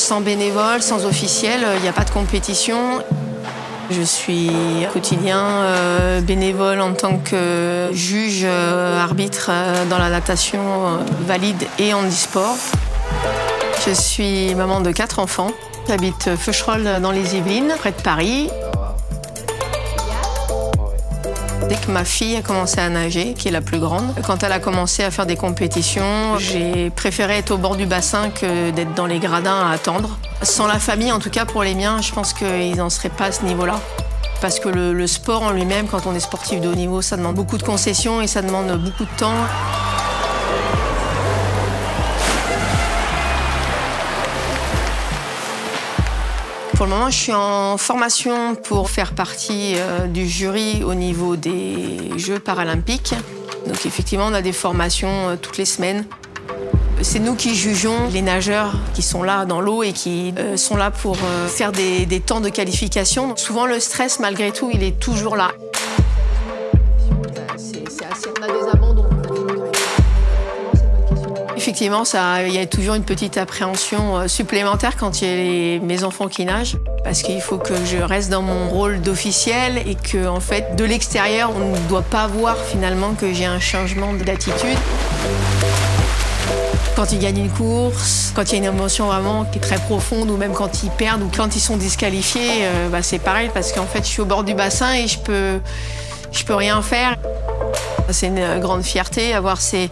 Sans bénévole, sans officiel, il n'y a pas de compétition. Je suis au quotidien bénévole en tant que juge arbitre dans la natation valide et handisport. Je suis maman de 4 enfants. J'habite Feucherolles dans les Yvelines, près de Paris. Dès que ma fille a commencé à nager, qui est la plus grande, quand elle a commencé à faire des compétitions, j'ai préféré être au bord du bassin que d'être dans les gradins à attendre. Sans la famille, en tout cas pour les miens, je pense qu'ils n'en seraient pas à ce niveau-là. Parce que le sport en lui-même, quand on est sportif de haut niveau, ça demande beaucoup de concessions et ça demande beaucoup de temps. Pour le moment, je suis en formation pour faire partie du jury au niveau des Jeux paralympiques. Donc effectivement, on a des formations toutes les semaines. C'est nous qui jugeons les nageurs qui sont là dans l'eau et qui sont là pour faire des temps de qualification. Donc, souvent, le stress, malgré tout, il est toujours là. On a des abandons. Effectivement, il y a toujours une petite appréhension supplémentaire quand il y a mes enfants qui nagent. Parce qu'il faut que je reste dans mon rôle d'officiel et que, en fait, de l'extérieur, on ne doit pas voir finalement que j'ai un changement d'attitude. Quand ils gagnent une course, quand il y a une émotion vraiment qui est très profonde, ou même quand ils perdent ou quand ils sont disqualifiés, c'est pareil parce qu'en fait, je suis au bord du bassin et je peux rien faire. C'est une grande fierté avoir ces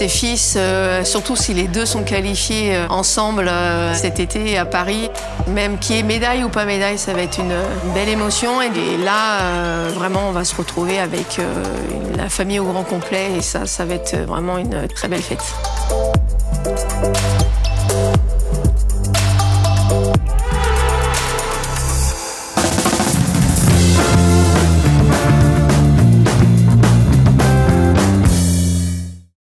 fils, surtout si les deux sont qualifiés ensemble cet été à Paris. Même qu'il y ait médaille ou pas médaille, ça va être une belle émotion. Et là, vraiment, on va se retrouver avec la famille au grand complet et ça va être vraiment une très belle fête.